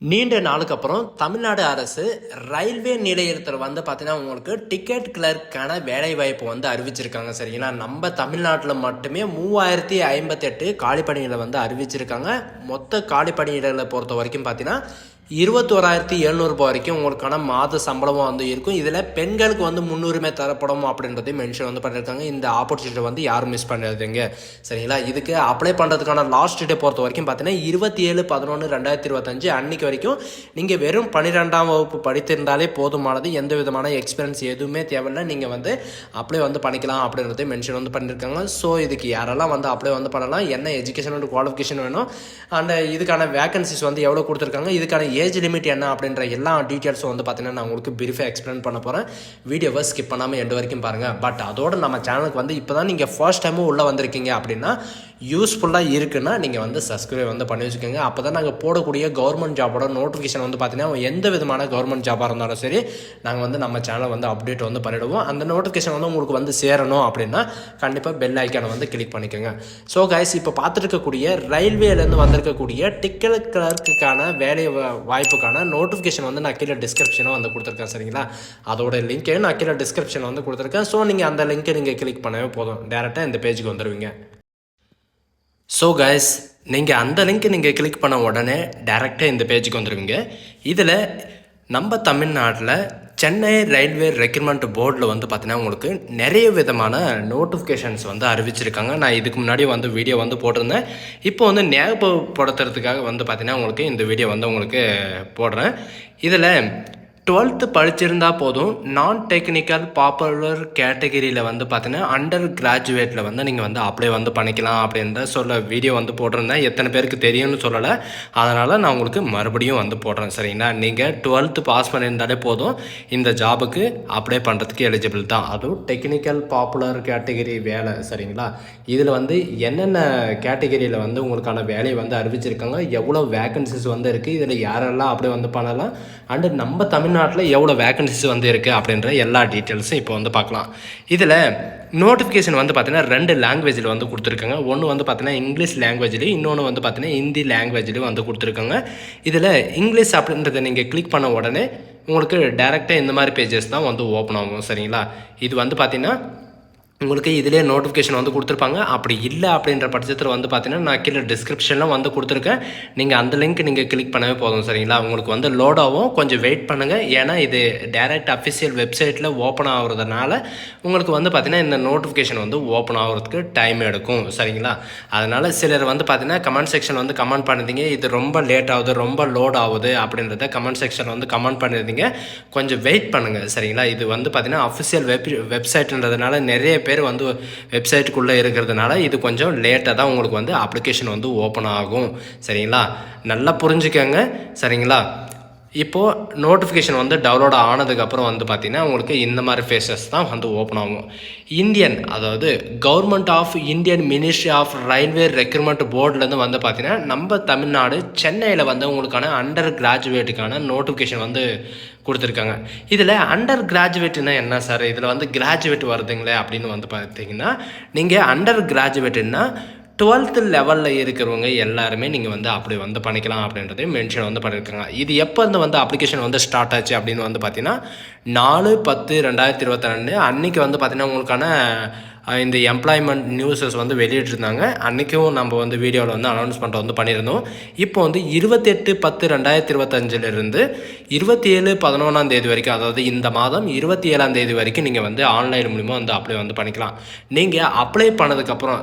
நீண்ட நாளுக்கு அப்புறம் தமிழ்நாடு அரசு ரயில்வே நிலையத்தில் பார்த்தீங்கன்னா உங்களுக்கு டிக்கெட் கிளர்க்கான வேலைவாய்ப்பு அறிவிச்சிருக்காங்க. சரிங்களா, நம்ம தமிழ்நாட்டில் மட்டுமே 3058 காலி பணிகளை அறிவிச்சிருக்காங்க. மொத்த காலி பணியிடங்களை பொறுத்த வரைக்கும் பார்த்தீங்கன்னா 21,700 வரைக்கும் உங்களுக்கான மாத சம்பளமும் இருக்கும். இதில் பெண்களுக்கு முன்னுரிமை தரப்படும் அப்படின்றதையும் மென்ஷன் பண்ணியிருக்காங்க. இந்த ஆப்பர்ச்சுனிட்டி யாரும் மிஸ் பண்ணுறதுங்க. சரிங்களா, இதுக்கு அப்ளை பண்ணுறதுக்கான லாஸ்ட் டே பொறுத்த வரைக்கும் பார்த்தீங்கன்னா 27/11/2025 அன்னைக்கு வரைக்கும் நீங்கள் வெறும் 12ஆம் வகுப்பு படித்திருந்தாலே போதுமானது. எந்த விதமான எக்ஸ்பீரியன்ஸ் எதுவுமே தேவையில்லை. நீங்கள் அப்ளை பண்ணிக்கலாம் அப்படின்றதையும் மென்ஷன் பண்ணியிருக்காங்க. ஸோ இதுக்கு யாரெல்லாம் அப்ளை பண்ணலாம், என்ன எஜுகேஷனோட குவாலிஃபிகேஷன் வேணும், அண்ட் இதுக்கான வேகன்சிஸ் எவ்வளோ கொடுத்துருக்காங்க, இதுக்கான ஏஜ் லிமிட் என்ன அப்படின்ற எல்லா டீட்டெயில்ஸும் பார்த்தீங்கன்னா நான் உங்களுக்கு பிரீஃபாக எக்ஸ்பிளைன் பண்ண போகிறேன். வீடியோவை ஸ்கிப் பண்ணாமல் எண்டு வரைக்கும் பாருங்கள். பட் அதோட நம்ம சேனலுக்கு இப்போ தான் நீங்கள் ஃபர்ஸ்ட் டைமும் உள்ளே வந்திருக்கீங்க அப்படின்னா யூஸ்ஃபுல்லாக இருக்குன்னா நீங்கள் சப்ஸ்கிரைப் பண்ணி வச்சுக்கோங்க. அப்போ தான் நாங்கள் போடக்கூடிய கவர்மெண்ட் ஜாபோட நோட்டிஃபிகேஷன் பார்த்தீங்கன்னா எந்த விதமான கவர்மெண்ட் ஜாபாக இருந்தாலும் சரி நாங்கள் நம்ம சேனலை அப்டேட் பண்ணிவிடுவோம். அந்த நோட்டிஃபிகேஷன் உங்களுக்கு சேரணும் அப்படின்னா கண்டிப்பாக பெல் ஐக்கானை கிளிக் பண்ணிக்கோங்க. ஸோ கைஸ், இப்போ பார்த்துட்டு இருக்கக்கூடிய ரயில்வேலேருந்து வந்திருக்கக்கூடிய டிக்கெட் கிளர்க்குக்கான வேலை வாய்ப்புக்கான நோட்டிஃபிகேஷன் நான் கீழே டிஸ்கிரிப்ஷனும் கொடுத்துருக்கேன். சரிங்களா, அதோட லிங்க்கே நான் கீழே டிஸ்கிரிப்ஷன் கொடுத்துருக்கேன். ஸோ நீங்கள் அந்த லிங்க்கை நீங்கள் கிளிக் பண்ணவே போதும், டேரெக்டாக இந்த பேஜுக்கு வந்துடுவீங்க. ஸோ கைஸ், நீங்கள் அந்த லிங்க்கை நீங்கள் கிளிக் பண்ண உடனே டேரெக்டாக இந்த பேஜுக்கு வந்துடுவீங்க. இதில் நம்ம தமிழ்நாட்டில் சென்னை ரயில்வே ரெக்ரூட்மெண்ட் போர்டில் பார்த்தீங்கன்னா உங்களுக்கு நிறைய விதமான நோட்டிஃபிகேஷன்ஸ் அறிவிச்சிருக்காங்க. நான் இதுக்கு முன்னாடி வீடியோ போட்டிருந்தேன். இப்போ ஞாபகப்படுத்துறதுக்காக பார்த்தீங்கன்னா உங்களுக்கு இந்த வீடியோ உங்களுக்கு போடுறேன். இதில் 12th படிச்சிருந்தா போதும். நான் டெக்னிக்கல் பாப்புலர் கேட்டகிரியில் பார்த்தீங்கன்னா அண்டர் கிராஜுவேட்டில் நீங்கள் அப்ளை பண்ணிக்கலாம் அப்படின்ற வீடியோ போட்டிருந்தேன். எத்தனை பேருக்கு தெரியும்னு சொல்லலை, அதனால் நான் உங்களுக்கு மறுபடியும் போடுறேன். சரிங்களா, நீங்கள் 12th பாஸ் பண்ணியிருந்தாலே போதும், இந்த ஜாபுக்கு அப்ளை பண்ணுறதுக்கு எலிஜிபிள் தான். அதுவும் டெக்னிக்கல் பாப்புலர் கேட்டகிரி வேலை. சரிங்களா, இதில் என்னென்ன கேட்டகிரியில் உங்களுக்கான வேலையை அறிவிச்சிருக்காங்க, எவ்வளோ வேக்கன்சிஸ் இருக்குது, இதில் யாரெல்லாம் அப்ளை பண்ணலாம், அண்டு நம்ம தமிழ்நாட்டில் எவ்வளோ வேக்கன்சிஸ் இருக்குது அப்படின்ற எல்லா டீட்டெயில்ஸும் இப்போ பார்க்கலாம். இதில் நோட்டிஃபிகேஷன் பார்த்தீங்கன்னா 2 லாங்குவேஜில் கொடுத்துருக்காங்க. ஒன்று பார்த்தீங்கன்னா இங்கிலீஷ் லாங்குவேஜ்லேயும், இன்னொன்று பார்த்தீங்கன்னா ஹிந்தி லாங்குவேஜ்லேயும் கொடுத்துருக்காங்க. இதில் இங்கிலீஷ் அப்படின்றத நீங்கள் கிளிக் பண்ண உடனே உங்களுக்கு டேரெக்டாக இந்த மாதிரி பேஜஸ் தான் ஓப்பன் ஆகும். சரிங்களா, இது பார்த்தீங்கன்னா உங்களுக்கு இதிலே நோட்டிஃபிகேஷன் கொடுத்துருப்பாங்க. அப்படி இல்லை அப்படின்ற பட்சத்தில் பார்த்தீங்கன்னா நான் கீழே டிஸ்கிரிப்ஷனில் கொடுத்துருக்கேன். நீங்கள் அந்த லிங்க் நீங்கள் கிளிக் பண்ணவே போதும். சரிங்களா, உங்களுக்கு லோட் ஆகும், கொஞ்சம் வெயிட் பண்ணுங்கள். ஏன்னா இது டைரக்ட் அஃபிஷியல் வெப்சைட்டில் ஓப்பன் ஆகுறதுனால உங்களுக்கு பார்த்தீங்கன்னா இந்த நோட்டிஃபிகேஷன் ஓப்பன் ஆகிறதுக்கு டைம் எடுக்கும். சரிங்களா, அதனால் சிலர் பார்த்தீங்கன்னா கமெண்ட் செக்ஷன் கமெண்ட் பண்ணியிருந்தீங்க, இது ரொம்ப லேட் ஆகுது, ரொம்ப லோட் ஆகுது அப்படின்றத கமெண்ட் செக்ஷன் கமெண்ட் பண்ணியிருந்தீங்க. கொஞ்சம் வெயிட் பண்ணுங்கள். சரிங்களா, இது பார்த்தீங்கன்னா அஃபிஷியல் வெப்சைட்ன்றதுனால நிறைய பேர் வெப்சைட்டுக்குள்ளே இருக்கிறதுனால இது கொஞ்சம் லேட்டாக தான் உங்களுக்கு அப்ளிகேஷன் ஓப்பன் ஆகும். சரிங்களா, நல்லா புரிஞ்சுக்கோங்க. சரிங்களா, இப்போது நோட்டிஃபிகேஷன் டவுன்லோட் ஆனதுக்கப்புறம் பார்த்தீங்கன்னா உங்களுக்கு இந்த மாதிரி ஃபேஸஸ் தான் ஓப்பன் ஆகும். இந்தியன், அதாவது government of Indian ministry of railway recruitment போர்டிலேருந்து பார்த்தீங்கன்னா நம்ம தமிழ்நாடு சென்னையில் உங்களுக்கான அண்டர் கிராஜுவேட்டுக்கான நோட்டிஃபிகேஷன் கொடுத்துருக்காங்க. இதில் அண்டர் கிராஜுவேட்டுன்னா என்ன சார், இதில் கிராஜுவேட் வருதுங்களே அப்படின்னு பார்த்தீங்கன்னா நீங்கள் அண்டர் கிராஜுவேட்டுன்னா 12th லெவலில் இருக்கிறவங்க எல்லாருமே நீங்கள் அப்படி பண்ணிக்கலாம் அப்படின்றதையும் மென்ஷன் பண்ணியிருக்காங்க. இது எப்போ இருந்து அப்ளிகேஷன் ஸ்டார்ட் ஆச்சு அப்படின்னு பார்த்தீங்கன்னா 4/10/2022 அன்றைக்கி பார்த்தீங்கன்னா உங்களுக்கான இந்த எம்ப்ளாய்மெண்ட் நியூஸஸ் வெளியிட்டிருந்தாங்க. அன்றைக்கும் நம்ம வீடியோவில் அனௌன்ஸ்மெண்ட் பண்ணியிருந்தோம். இப்போ 28/10/2025 27/11 வரைக்கும், அதாவது இந்த மாதம் 27 வரைக்கும் நீங்கள் ஆன்லைன் மூலிமா அப்ளை பண்ணிக்கலாம். நீங்கள் அப்ளை பண்ணதுக்கப்புறம்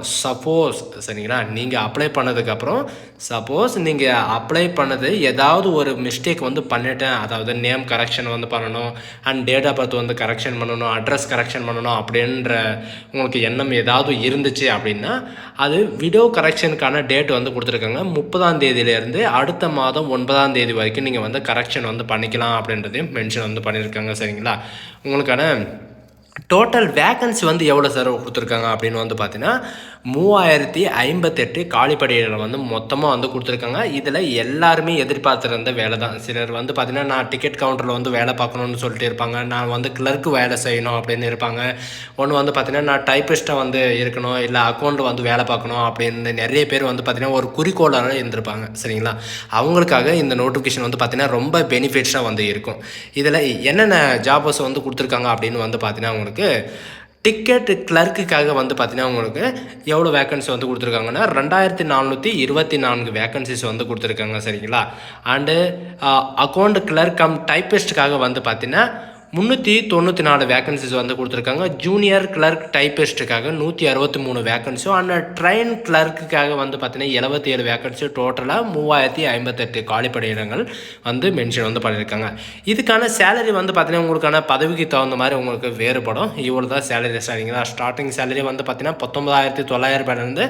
சரிங்களா, நீங்கள் அப்ளை பண்ணதுக்கப்புறம் சப்போஸ் நீங்கள் அப்ளை பண்ணது ஏதாவது ஒரு மிஸ்டேக் பண்ணிட்டேன், அதாவது நேம் கரெக்ஷன் பண்ணணும், and date of birth correction பண்ணணும், அட்ரஸ் கரெக்ஷன் பண்ணணும் அப்படின்ற உங்களுக்கு எண்ணம் ஏதாவது இருந்துச்சு அப்படின்னா அது வீடியோ கரெக்ஷனுக்கான டேட் கொடுத்துருக்காங்க. 30ஆம் தேதியிலேருந்து அடுத்த மாதம் 9ஆம் தேதி வரைக்கும் நீங்கள் கரெக்ஷன் பண்ணிக்கலாம் அப்படின்றதையும் மென்ஷன் பண்ணியிருக்காங்க. சரிங்களா, உங்களுக்கான டோட்டல் வேக்கன்சி வந்து எவ்வளோ சார் கொடுத்துருக்காங்க அப்படின்னு வந்து பார்த்தீங்கன்னா 3058 காலிப்படையில் வந்து மொத்தமாக வந்து கொடுத்துருக்காங்க. இதில் எல்லாருமே எதிர்பார்த்துருந்த வேலை தான். சிலர் வந்து பார்த்தீங்கன்னா நான் டிக்கெட் கவுண்டரில் வந்து வேலை பார்க்கணுன்னு சொல்லிட்டு இருப்பாங்க, நான் வந்து கிளர்க்கு வேலை செய்யணும் அப்படின்னு இருப்பாங்க. ஒன்று வந்து பார்த்தீங்கன்னா நான் டைப்பிஸ்ட்டாக வந்து இருக்கணும், இல்லை அக்கௌண்ட் வந்து வேலை பார்க்கணும் அப்படின்னு நிறைய பேர் வந்து பார்த்தீங்கன்னா ஒரு குறிக்கோளாக இருந்திருப்பாங்க. சரிங்களா, அவங்களுக்காக இந்த நோட்டிஃபிகேஷன் வந்து பார்த்தீங்கன்னா ரொம்ப பெனிஃபிட்ஸாக வந்து இருக்கும். இதில் என்னென்ன ஜாபஸ் வந்து கொடுத்துருக்காங்க அப்படின்னு வந்து பார்த்தீங்கன்னா உங்களுக்கு டிக்கெட் கிளர்க்குக்காக வந்து பார்த்தீங்கன்னா உங்களுக்கு எவ்வளோ வேக்கன்சி வந்து கொடுத்துருக்காங்கன்னா 2424 வேக்கன்சிஸ் வந்து கொடுத்துருக்காங்க. சரிங்களா, அண்டு அக்கௌண்ட் கிளர்க் கம் டைப்பிஸ்ட்டுக்காக வந்து பார்த்தீங்கன்னா 394 வேக்கன்சிஸ் வந்து கொடுத்துருக்காங்க. ஜூனியர் கிளர்க் டைப்பிஸ்ட்டுக்காக 163 வேக்கன்சியும், அண்ட் ட்ரெயின் கிளர்க்குக்காக வந்து பார்த்தீங்கன்னா 77 வேக்கன்சி, டோட்டலாக 3058 காலிப்படை இடங்கள் வந்து மென்ஷன் வந்து பண்ணியிருக்காங்க. இதுக்கான சேலரி வந்து பார்த்தீங்கன்னா உங்களுக்கான பதவிக்கு தகுந்த மாதிரி உங்களுக்கு வேறுபடும். இவ்வளோ தான் சேலரி. சரிங்களா, ஸ்டார்டிங் சேலரி வந்து பார்த்தீங்கன்னா 19,900 ரூபாயிலிருந்து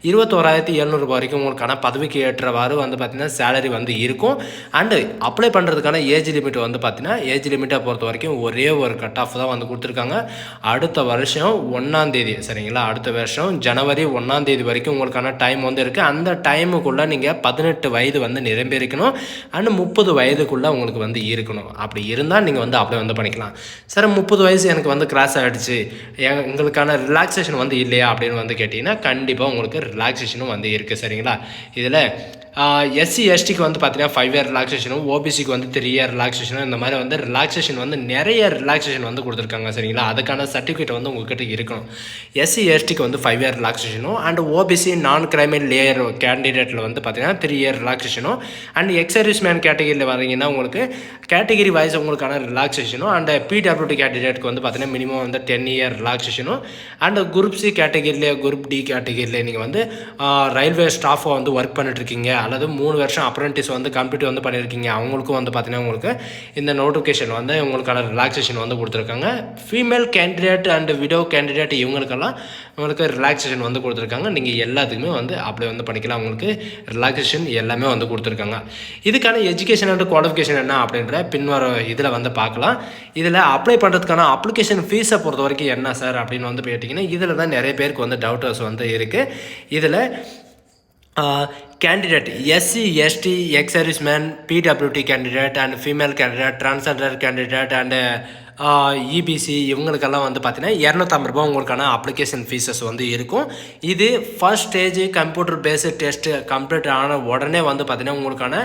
21,700 வரைக்கும் உங்களுக்கான பதவிக்கு ஏற்றவாறு வந்து பார்த்தீங்கன்னா சேலரி வந்து இருக்கும். அண்டு அப்ளை பண்ணுறதுக்கான ஏஜ் லிமிட் வந்து பார்த்தீங்கன்னா ஏஜ் லிமிட்டை பொறுத்த வரைக்கும் ஒரே ஒரு கட் ஆஃப் தான் வந்து கொடுத்துருக்காங்க. அடுத்த வருஷம் 1ஆம் தேதி, சரிங்களா, அடுத்த வருஷம் ஜனவரி 1ஆம் தேதி வரைக்கும் உங்களுக்கான டைம் வந்து இருக்குது. அந்த டைமுக்குள்ளே நீங்கள் 18 வயது வந்து நிரம்பியிருக்கணும், அண்ட் 30 வயதுக்குள்ளே உங்களுக்கு வந்து இருக்கணும். அப்படி இருந்தால் நீங்கள் வந்து அப்ளை வந்து பண்ணிக்கலாம். சார் 30 வயசு எனக்கு வந்து கிராஸ் ஆகிடுச்சு, எங்களுக்கான ரிலாக்ஸேஷன் வந்து இல்லையா அப்படின்னு வந்து கேட்டிங்கன்னா கண்டிப்பாக உங்களுக்கு ரிலாக்ஸேஷனும் வந்து இருக்குது. சரிங்களா, இதில் எஸ்சி எஸ்டிக்கு வந்து பார்த்தீங்கன்னா 5 இயர் ரிலாக்ஸேஷனும், ஓபிசிக்கு வந்து 3 இயர் ரிலாக்ஸேஷனும், இந்த மாதிரி வந்து ரிலாக்ஸேஷன் வந்து நிறைய ரிலாக்ஸேஷன் வந்து கொடுத்துருக்காங்க. சரிங்களா, அதுக்கான சர்டிஃபிகேட் வந்து உங்கள்கிட்ட இருக்கணும். எஸ்சி எஸ்டிக்கு வந்து 5 இயர் ரிலாக்ஸேஷனும், அண்ட் ஓபிசி நான் கிரைமினல் லேயர் கேண்டிடேட்டில் வந்து பார்த்தீங்கன்னா 3 இயர் ரிலாக்ஸேஷனும், அண்ட் எக்ஸர்வீஸ் மேன் கேட்டகிரியில் வரீங்கன்னா உங்களுக்கு கேட்டகிரி வைஸ் உங்களுக்கான ரிலாக்ஸேஷனும், அண்ட் பிடபிள்யூடி கேண்டிடேட்டுக்கு வந்து பார்த்தீங்கன்னா மினிமம் வந்து 10 இயர் ரிலாக்ஸேஷனும், அண்ட் குரூப் சி கேட்டகிரியில் குரூப் டி கேட்டகிரியில் நீங்கள் வந்து ரயில்வே ஸ்டாஃபாக வந்து ஒர்க் பண்ணிட்டுருக்கீங்க, அல்லது 3 வருஷம் அப்ரெண்டிஸ் வந்து கம்ப்ளீட் வந்து பண்ணியிருக்கீங்க, அவங்களுக்கும் வந்து பார்த்தீங்கன்னா உங்களுக்கு இந்த நோட்டிஃபிகேஷன் வந்து உங்களுக்கான ரிலாக்ஸேஷன் வந்து கொடுத்துருக்காங்க. Female candidate and widow candidate இவங்களுக்கெல்லாம் உங்களுக்கு ரிலாக்ஸேஷன் வந்து கொடுத்துருக்காங்க. நீங்கள் எல்லாத்துக்குமே வந்து அப்ளை வந்து பண்ணிக்கலாம். உங்களுக்கு ரிலாக்ஸேஷன் எல்லாமே வந்து கொடுத்துருக்காங்க. இதுக்கான எஜுகேஷன் அண்ட் குவாலிஃபிகேஷன் என்ன அப்படின்ற பின்வர இதில் வந்து பார்க்கலாம். இதில் அப்ளை பண்ணுறதுக்கான அப்ளிகேஷன் ஃபீஸை பொறுத்த வரைக்கும் என்ன சார் அப்படின்னு வந்து கேட்டிங்கன்னா இதில் தான் நிறைய பேருக்கு வந்து டவுட்டர்ஸ் வந்து இருக்குது. இதில் candidate SC ST ex serviceman PWD candidate and female candidate transgender candidate and EBC இவங்களுக்கெல்லாம் வந்து பார்த்தீங்கன்னா 250 ரூபா உங்களுக்கான அப்ளிகேஷன் ஃபீஸஸ் வந்து இருக்கும். இது first stage computer based test complete ஆன உடனே வந்து பார்த்தீங்கன்னா உங்களுக்கான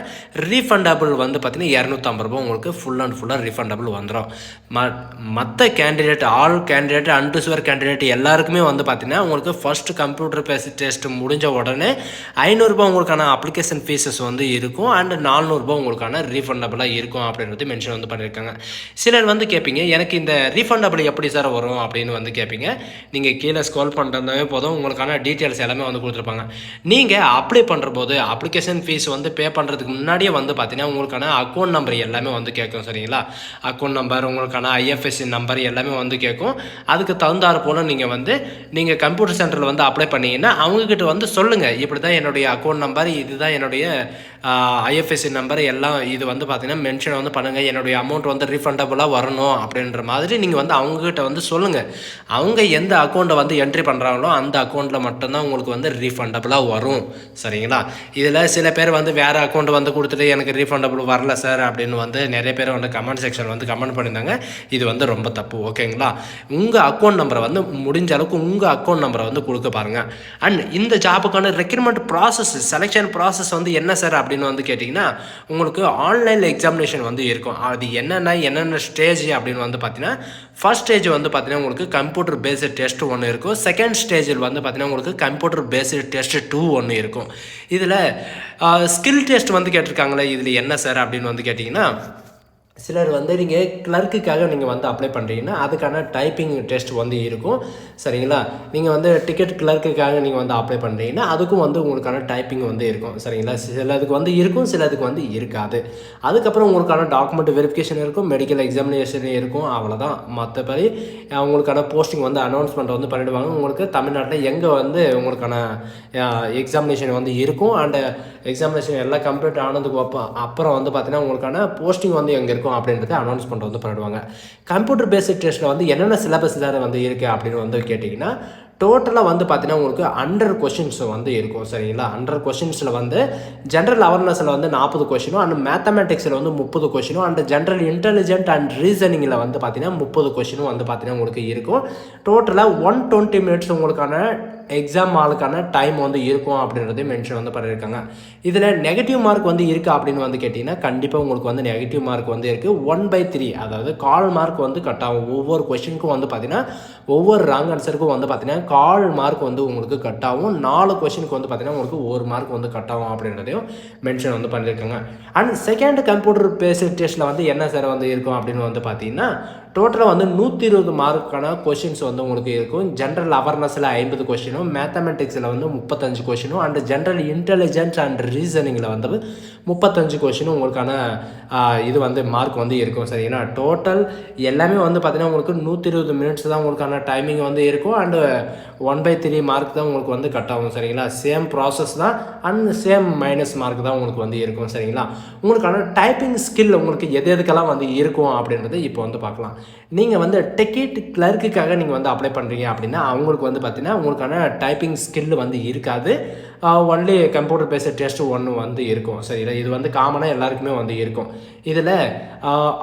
ரீஃபண்டபிள் வந்து பார்த்தீங்கன்னா 250 ரூபா உங்களுக்கு ஃபுல் அண்ட் ஃபுல்லாக ரீஃபண்டபிள் வந்துடும். மற்ற candidate all candidate unreserved candidate எல்லாருக்குமே வந்து பார்த்தீங்கன்னா உங்களுக்கு ஃபர்ஸ்ட் கம்ப்யூட்டர் பேஸ்டு டெஸ்ட் முடிஞ்ச உடனே 500 ரூபா உங்களுக்கான அப்ளிகேஷன் ஃபீஸஸ் வந்து இருக்கும், அண்ட் 400 ரூபா உங்களுக்கான ரீஃபண்டபிளாக இருக்கும் அப்படின்றது மென்ஷன் வந்து பண்ணியிருக்காங்க. சிலர் வந்து கேட்பீங்க எனக்கு இந்த ரீஃபண்டபிள் எப்படி சார் வரும் அப்படின்னு வந்து கேட்பீங்க. நீங்கள் கீழே ஸ்க்ரோல் பண்ணுறதாவே போதும், உங்களுக்கான டீட்டெயில்ஸ் எல்லாமே வந்து கொடுத்துருப்பாங்க. நீங்கள் அப்ளை பண்ணுற போது அப்ளிகேஷன் ஃபீஸ் வந்து பே பண்ணுறதுக்கு முன்னாடியே வந்து பார்த்தீங்கன்னா உங்களுக்கான அக்கௌண்ட் நம்பர் எல்லாமே வந்து கேட்கும். சரிங்களா, அக்கௌண்ட் நம்பர் உங்களுக்கான ஐஎஃப்எஸ்சி நம்பர் எல்லாமே வந்து கேட்கும். அதுக்கு தகுந்தாறு போல் நீங்கள் கம்ப்யூட்டர் சென்டரில் வந்து அப்ளை பண்ணிங்கன்னா அவங்கக்கிட்ட வந்து சொல்லுங்கள், இப்படி தான் என்னுடைய அக்கௌண்ட் நம்பர், இதுதான் என்னுடைய ஐஎஃப்எஸ்சி நம்பர் எல்லாம் இது வந்து பார்த்தீங்கன்னா மென்ஷன் வந்து பண்ணுங்கள், என்னுடைய அமௌண்ட் வந்து ரீஃபண்டபுளாக வரணும் அப்படின்ற மாதிரி நீங்கள் வந்து அவங்ககிட்ட வந்து சொல்லுங்கள். அவங்க எந்த அக்கௌண்ட்டை வந்து என்ட்ரி பண்ணுறாங்களோ அந்த அக்கௌண்ட்டில் மட்டும்தான் உங்களுக்கு வந்து ரீஃபண்டபுளாக வரும். சரிங்களா, இதில் சில பேர் வந்து வேறு அக்கௌண்ட் வந்து கொடுத்துட்டு எனக்கு ரீஃபண்டபுள் வரல சார் அப்படின்னு வந்து நிறைய பேர் வந்து கமெண்ட் செக்ஷன் வந்து கமெண்ட் பண்ணியிருந்தாங்க. இது வந்து ரொம்ப தப்பு. ஓகேங்களா, உங்கள் அக்கௌண்ட் நம்பரை வந்து முடிஞ்ச அளவுக்கு உங்கள் அக்கௌண்ட் நம்பரை வந்து கொடுக்க பாருங்கள். அண்ட் இந்த ஜாபுக்கான ரெக்ரூட்மெண்ட் ப்ராசஸ் செலெக்ஷன் ப்ராசஸ் வந்து என்ன சார் அப்படின்னு வந்து கேட்டிங்கன்னா உங்களுக்கு ஆன்லைனில் எக்ஸாமினேஷன் வந்து இருக்கும். அது என்னென்ன ஸ்டேஜ் அப்படின்னு வந்து பார்த்தீங்கன்னா ஃபர்ஸ்ட் ஸ்டேஜ் வந்து பார்த்தீங்கன்னா உங்களுக்கு கம்ப்யூட்டர் பேஸ்டு டெஸ்ட் ஒன்று இருக்கும். செகண்ட் ஸ்டேஜில் வந்து பார்த்தீங்கன்னா உங்களுக்கு கம்ப்யூட்டர் பேஸ்டு டெஸ்ட் 2 ஒன்று இருக்கும். இதில் ஸ்கில் டெஸ்ட் வந்து கேட்டிருக்காங்களே, இதில் என்ன சார் அப்படின்னு வந்து கேட்டிங்கன்னா சிலர் வந்து நீங்கள் கிளர்க்குக்காக நீங்கள் வந்து அப்ளை பண்ணுறீங்கன்னா அதுக்கான டைப்பிங் டெஸ்ட் வந்து இருக்கும். சரிங்களா, நீங்கள் வந்து டிக்கெட் கிளர்க்குக்காக நீங்கள் வந்து அப்ளை பண்ணுறீங்கன்னா அதுக்கும் வந்து உங்களுக்கான டைப்பிங் வந்து இருக்கும். சரிங்களா, சிலதுக்கு வந்து இருக்கும், சிலதுக்கு வந்து இருக்காது. அதுக்கப்புறம் உங்களுக்கான டாக்குமெண்ட் வெரிஃபிகேஷன் இருக்கும், மெடிக்கல் எக்ஸாமினேஷன் இருக்கும், அவ்வளோதான். மற்றபடி உங்களுக்கான போஸ்டிங் வந்து அனௌன்ஸ்மெண்ட் வந்து பண்ணிவிடுவாங்க. உங்களுக்கு தமிழ்நாட்டில் எங்கே வந்து உங்களுக்கான எக்ஸாமினேஷன் வந்து இருக்கும், அண்ட் எக்ஸாமினேஷன் எல்லாம் கம்ப்ளீட் ஆனதுக்கு அப்புறம் வந்து பார்த்தீங்கன்னா உங்களுக்கான போஸ்டிங் வந்து எங்கே இருக்கும் இருக்கும் அப்படின்றத அனௌன்ஸ்மெண்ட் வந்து பண்ணிடுவாங்க. கம்ப்யூட்டர் பேஸ்ட் டெஸ்ட்டில் வந்து என்னென்ன சிலபஸ் தான் வந்து இருக்குது அப்படின்னு வந்து கேட்டிங்கன்னா, டோட்டலாக வந்து பார்த்தீங்கன்னா உங்களுக்கு 100 கொஷின்ஸ் வந்து இருக்கும். சரிங்களா? 100 கொஷின்ஸில் வந்து ஜென்ரல் அவேர்னஸில் வந்து 40 கொஷினும் அண்ட் மேத்தமெட்டிக்ஸில் வந்து 30 கொஷினும் அண்ட் ஜென்ரல் இன்டெலிஜென்ட் அண்ட் ரீசனிங்கில் வந்து பார்த்தீங்கன்னா 30 கொஷினும் வந்து பார்த்தீங்கன்னா உங்களுக்கு இருக்கும். டோட்டலாக 120 மினிட்ஸ் உங்களுக்கான எக்ஸாம் ஆளுக்கான டைம் வந்து இருக்கும் அப்படின்றதையும் மென்ஷன் வந்து பண்ணியிருக்காங்க. இதில் நெகட்டிவ் மார்க் வந்து இருக்குது அப்படின்னு வந்து கேட்டிங்கன்னா, கண்டிப்பாக உங்களுக்கு வந்து நெகட்டிவ் மார்க் வந்து இருக்குது. 1/3 அதாவது 1/4 மார்க் வந்து கட் ஆகும். ஒவ்வொரு கொஷினுக்கும் வந்து பார்த்தீங்கன்னா, ஒவ்வொரு ராங் ஆன்சருக்கும் வந்து பார்த்தீங்கன்னா 1/4 மார்க் வந்து உங்களுக்கு கட் ஆகும். 4 கொஷினுக்கு வந்து பார்த்தீங்கன்னா உங்களுக்கு 1 மார்க் வந்து கட் ஆகும் அப்படின்றதையும் மென்ஷன் வந்து பண்ணியிருக்காங்க. அண்ட் செகண்ட் கம்ப்யூட்டர் பேஸ்ட் டெஸ்ட்டில் வந்து என்ன சார் வந்து இருக்கும் அப்படின்னு வந்து பார்த்தீங்கன்னா, டோட்டலாக வந்து 120 மார்க்கான கொஷின்ஸ் வந்து உங்களுக்கு இருக்கும். ஜென்ரல் அவேர்னஸில் 50 கொஷினும், மேத்தமெட்டிக்ஸில் வந்து 35 கொஷினும் அண்ட் ஜென்ரல் இன்டெலிஜென்ஸ் அண்ட் ரீசனிங்கில் வந்து 35 கொஷினும் உங்களுக்கான இது வந்து மார்க் வந்து இருக்கும். சரிங்களா? டோட்டல் எல்லாமே வந்து பார்த்தீங்கன்னா உங்களுக்கு 120 மினிட்ஸ் தான் உங்களுக்கான டைமிங் வந்து இருக்கும். அண்டு 1/3 மார்க் தான் உங்களுக்கு வந்து கட் ஆகும். சரிங்களா? சேம் ப்ராசஸ் தான் அண்ட் சேம் மைனஸ் மார்க் தான் உங்களுக்கு வந்து இருக்கும். சரிங்களா? உங்களுக்கான டைப்பிங் ஸ்கில் உங்களுக்கு எதுக்கெல்லாம் வந்து இருக்கும் அப்படின்றது இப்போ வந்து பார்க்கலாம். நீங்கள் வந்து டிக்கெட் கிளர்க்குக்காக நீங்கள் வந்து அப்ளை பண்ணுறீங்க அப்படின்னா அவங்களுக்கு வந்து பார்த்தீங்கன்னா உங்களுக்கான டைப்பிங் ஸ்கில் வந்து இருக்காது. ஒன்லி கம்ப்யூட்டர் பேஸ்ட் டெஸ்ட் ஒன்று வந்து இருக்கும். சரிங்களா? இது வந்து காமனாக எல்லாருக்குமே வந்து இருக்கும். இதில்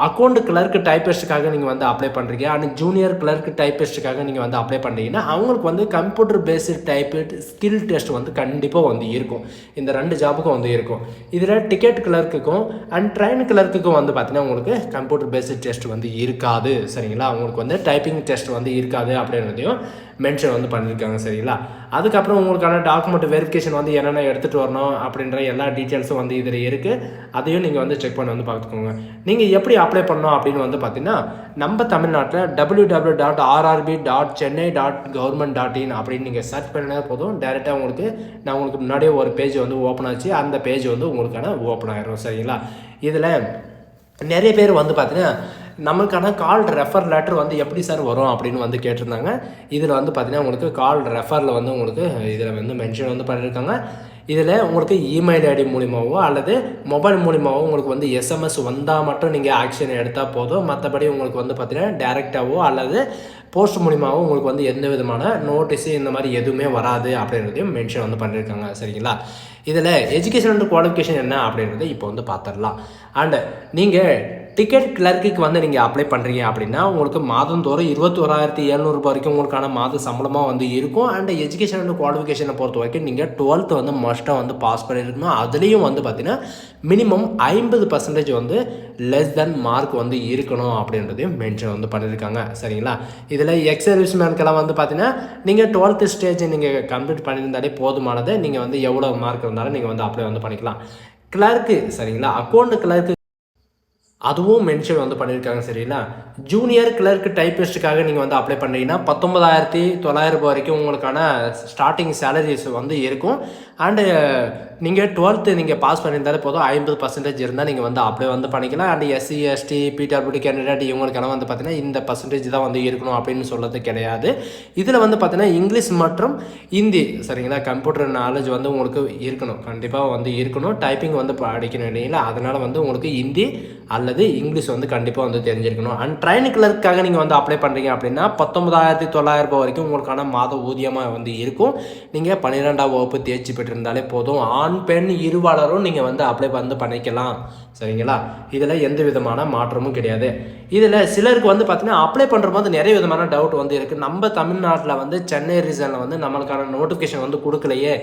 அக்கௌண்ட் கிளர்க்கு டைப்பிஸ்ட்டுக்காக நீங்கள் வந்து அப்ளை பண்ணுறீங்க அண்ட் ஜூனியர் கிளர்க்கு டைப்பிஸ்ட்டுக்காக நீங்கள் வந்து அப்ளை பண்ணுறீங்கன்னா அவங்களுக்கு வந்து கம்ப்யூட்டர் பேஸ்டு டைப்பிட் ஸ்கில் டெஸ்ட் வந்து கண்டிப்பாக வந்து இருக்கும். இந்த 2 ஜாபுக்கும் வந்து இருக்கும். இதில் டிக்கெட் கிளர்க்குக்கும் அண்ட் ட்ரெயின் கிளர்க்குக்கும் வந்து பார்த்தீங்கன்னா உங்களுக்கு கம்ப்யூட்டர் பேஸ்டு டெஸ்ட் வந்து இருக்காது. சரிங்களா? அவங்களுக்கு வந்து டைப்பிங் டெஸ்ட் வந்து இருக்காது அப்படின்றதையும் மென்ஷன் வந்து பண்ணியிருக்காங்க. சரிங்களா? அதுக்கப்புறம் உங்களுக்கான டாக்குமெண்ட் வெரிஃபிகேஷன் வந்து என்னென்ன எடுத்துகிட்டு வரணும் அப்படின்ற எல்லா டீட்டெயில்ஸும் வந்து இதில் இருக்குது. அதையும் நீங்கள் வந்து செக் பண்ணி வந்து பார்த்துக்கோங்க. நீங்கள் எப்படி அப்ளை பண்ணணும் அப்படின்னு வந்து பார்த்தீங்கன்னா, நம்ம தமிழ்நாட்டில் www.rrb.chennai.government.in அப்படின்னு நீங்கள் சர்ச் பண்ணினா போதும். டேரெக்டாக நான் உங்களுக்கு முன்னாடியே ஒரு பேஜ் வந்து ஓப்பன் ஆச்சு. அந்த பேஜ் வந்து உங்களுக்கான ஓப்பன் ஆகிடும். சரிங்களா? இதில் நிறைய பேர் வந்து பார்த்தீங்கன்னா நம்மளுக்கான கால் ரெஃபர் லெட்டர் வந்து எப்படி சார் வரும் அப்படின்னு வந்து கேட்டிருந்தாங்க. இதில் வந்து பார்த்தீங்கன்னா உங்களுக்கு கால் ரெஃபரில் வந்து உங்களுக்கு இதில் வந்து மென்ஷன் வந்து பண்ணியிருக்காங்க. இதில் உங்களுக்கு இமெயில் ஐடி மூலிமாவோ அல்லது மொபைல் மூலிமாவோ உங்களுக்கு வந்து எஸ்எம்எஸ் வந்தால் மட்டும் நீங்கள் ஆக்ஷன் எடுத்தால் போதும். மற்றபடி உங்களுக்கு வந்து பார்த்தீங்கன்னா டேரெக்டாகவோ அல்லது போஸ்ட் மூலிமாவோ உங்களுக்கு வந்து எந்த விதமான நோட்டீஸு இந்த மாதிரி எதுவுமே வராது அப்படின்றதையும் மென்ஷன் வந்து பண்ணியிருக்காங்க. சரிங்களா? இதில் எஜுகேஷன் அண்ட் குவாலிஃபிகேஷன் என்ன அப்படின்றத இப்போ வந்து பார்த்துடலாம். அண்டு நீங்கள் டிக்கெட் கிளர்க்குக்கு வந்து நீங்கள் அப்ளை பண்ணுறீங்க அப்படின்னா உங்களுக்கு மாதந்தோறும் 21,700 வரைக்கும் உங்களுக்கான மாத சம்பளமாக வந்து இருக்கும். அண்ட் எஜுகேஷன் அண்ட் குவாலிஃபிகேஷனை பொறுத்த வரைக்கும் நீங்கள் 12th வந்து மஸ்ட்டாக வந்து பாஸ் பண்ணியிருக்கணும். அதுலேயும் வந்து பார்த்தீங்கன்னா மினிமம் 50% வந்து லெஸ் தென் மார்க் வந்து இருக்கணும் அப்படின்றதையும் மென்ஷன் வந்து பண்ணியிருக்காங்க. சரிங்களா? இதில் எக்ஸ் சர்வீஸ் மேனுக்கெல்லாம் வந்து பார்த்தீங்கன்னா நீங்கள் 12th ஸ்டேஜ் நீங்கள் கம்ப்ளீட் பண்ணியிருந்தாலே போதுமானது. நீங்கள் வந்து எவ்வளோ மார்க் இருந்தாலும் நீங்கள் வந்து அப்ளை வந்து பண்ணிக்கலாம். கிளர்க்கு சரிங்களா? அக்கௌண்ட் கிளர்க்கு அதுவும் மென்ஷன் வந்து பண்ணியிருக்காங்க. சரிங்களா? ஜூனியர் கிளர்க் டைப்பிஸ்ட்டுக்காக நீங்கள் வந்து அப்ளை பண்ணுறீங்கன்னா 19,900 வரைக்கும் உங்களுக்கான ஸ்டார்டிங் சேலரிஸ் வந்து இருக்கும். அண்டு நீங்கள் 12th நீங்கள் பாஸ் பண்ணியிருந்தாலே போதும். 50% இருந்தால் நீங்கள் வந்து அப்ளை வந்து பண்ணிக்கலாம். And SC ST PWD candidate இவங்களுக்கெல்லாம் வந்து பார்த்தீங்கன்னா இந்த பர்சன்டேஜ் தான் வந்து இருக்கணும் அப்படின்னு சொல்கிறது கிடையாது. இதில் வந்து பார்த்தீங்கன்னா இங்கிலீஷ் மற்றும் ஹிந்தி சரிங்களா? கம்ப்யூட்டர் நாலேஜ் வந்து உங்களுக்கு இருக்கணும். கண்டிப்பாக வந்து இருக்கணும். டைப்பிங் வந்து படிக்கணும் இல்லைங்களா? அதனால் வந்து உங்களுக்கு ஹிந்தி அல்லது இங்கிலீஷ் வந்து கண்டிப்பாக வந்து தெரிஞ்சிருக்கணும். அண்ட் ட்ரெயின் கிளர்க்காக நீங்கள் வந்து அப்ளை பண்ணுறீங்க அப்படின்னா 19,900 வரைக்கும் உங்களுக்கான மாத ஊதியமாக வந்து இருக்கும். நீங்கள் 12ஆம் வகுப்பு தேர்ச்சி பெற்றிருந்தாலே போதும். ஆண் பெண் இருவாளரும் நீங்கள் வந்து அப்ளை வந்து பண்ணிக்கலாம். சரிங்களா? இதில் எந்த விதமான மாற்றமும் கிடையாது. இதில் சிலருக்கு வந்து பார்த்தீங்கன்னா அப்ளை பண்ணுற போது நிறைய விதமான டவுட் வந்து இருக்குது. நம்ம தமிழ்நாட்டில் வந்து சென்னை ரீஜனில் வந்து நம்மளுக்கான நோட்டிஃபிகேஷன் வந்து கொடுக்கலையே,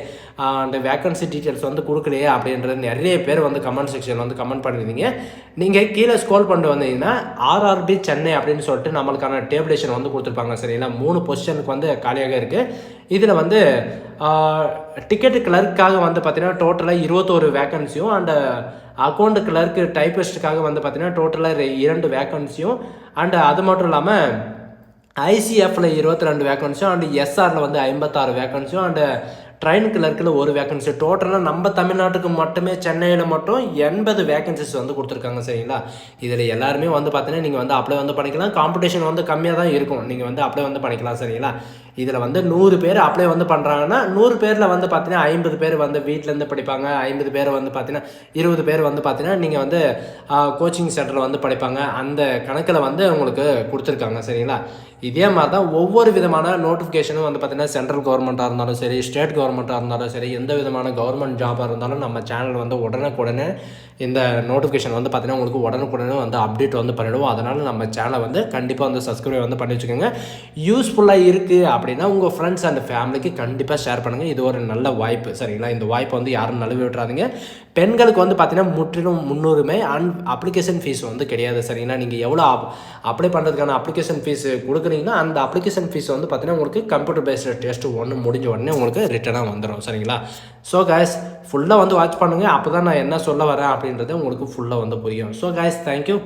அந்த வேக்கன்சி டீட்டெயில்ஸ் வந்து கொடுக்கலையே அப்படின்றது நிறைய பேர் வந்து கமெண்ட் செக்ஷன் வந்து கமெண்ட் பண்ணியிருந்தீங்க. நீங்கள் கீழே ஸ்க்ரோல் பண்ணிட்டு வந்தீங்கன்னா ஆர்ஆர்பி சென்னை அப்படின்னு சொல்லிட்டு நம்மளுக்கான டேபிளேஷன் வந்து கொடுத்துருப்பாங்க. சரிங்களா? 3 பொசிஷனுக்கு வந்து காலியாக இருக்குது. இதில் வந்து டிக்கெட்டு கிளர்க்காக வந்து பார்த்தீங்கன்னா டோட்டலாக 21 வேக்கன்சியும் அண்டு அக்கௌண்ட் கிளர்க்கு டைப்பிஸ்ட்டுக்காக வந்து பார்த்தீங்கன்னா டோட்டலாக 2 வேக்கன்சியும் அண்டு அது மட்டும் இல்லாமல் ஐசிஎஃப்ல 22 வேக்கன்சியும் அண்டு எஸ்ஆரில் வந்து 56 வேக்கன்சியும் அண்டு ட்ரெயின் கிளர்க்கில் 1 வேக்கன்சி. டோட்டலாக நம்ம தமிழ்நாட்டுக்கு மட்டுமே சென்னையில் மட்டும் 80 வேக்கன்சிஸ் வந்து கொடுத்துருக்காங்க. சரிங்களா? இதில் எல்லாருமே வந்து பார்த்தீங்கன்னா நீங்கள் வந்து அப்ளை வந்து பண்ணிக்கலாம். காம்படிஷன் வந்து கம்மியாக தான் இருக்கும். நீங்கள் வந்து அப்ளை வந்து பண்ணிக்கலாம். சரிங்களா? இதில் வந்து 100 பேர் அப்ளை வந்து பண்ணுறாங்கன்னா 100 பேரில் வந்து பார்த்தீங்கன்னா 50 பேர் வந்து வீட்டிலேருந்து படிப்பாங்க, 50 பேர் வந்து பார்த்தீங்கன்னா 20 பேர் வந்து பார்த்தீங்கன்னா நீங்கள் வந்து கோச்சிங் சென்டரில் வந்து படிப்பாங்க. அந்த கணக்கில் வந்து உங்களுக்கு கொடுத்துருக்காங்க சரிங்களா. இதே மாதிரி தான் ஒவ்வொரு விதமான நோட்டிஃபிகேஷனும் வந்து பார்த்தீங்கன்னா சென்ட்ரல் கவர்மெண்ட்டாக இருந்தாலும் சரி, ஸ்டேட் கவர்மெண்ட்டாக இருந்தாலும் சரி, எந்த விதமான கவர்மெண்ட் ஜாபாக இருந்தாலும் நம்ம சேனல் வந்து உடனுக்குடனே இந்த நோட்டிஃபிகேஷன் வந்து பார்த்தீங்கன்னா உங்களுக்கு உடனுக்குடனே வந்து அப்டேட் வந்து பண்ணிவிடுவோம். அதனால் நம்ம சேனலை வந்து கண்டிப்பாக வந்து சப்ஸ்கிரைப் வந்து பண்ணி வச்சுக்கோங்க. யூஸ்ஃபுல்லாக இருக்குது அப்படின்னா உங்கள் ஃப்ரெண்ட்ஸ் அண்ட் ஃபேமிலிக்கு கண்டிப்பாக ஷேர் பண்ணுங்கள். இது ஒரு நல்ல வாய்ப்பு சரிங்களா. இந்த வாய்ப்பை வந்து யாரும் நழுவி விட்டுறாதீங்க. பெண்களுக்கு வந்து பார்த்தீங்கன்னா முற்றிலும் முன்னுரிமை அப்ளிகேஷன் ஃபீஸ் வந்து கிடையாது சரிங்களா. நீங்கள் எவ்வளோ அப்ளை பண்ணுறதுக்கான அப்ளிகேஷன் ஃபீஸ் கொடுக்குறீங்கன்னா அந்த அப்ளிகேஷன் ஃபீஸ் வந்து பார்த்தீங்கன்னா உங்களுக்கு கம்ப்யூட்டர் பேஸ்டு டெஸ்ட் ஒன்று முடிஞ்ச உடனே உங்களுக்கு ரிட்டனாக வந்துடும் சரிங்களா. ஸோ கைஸ் ஃபுல்லாக வந்து வாட்ச் பண்ணுங்கள். அப்போ தான் நான் என்ன சொல்ல வரேன் அப்படின்றது உங்களுக்கு ஃபுல்லாக வந்து புரியும். So guys thank you.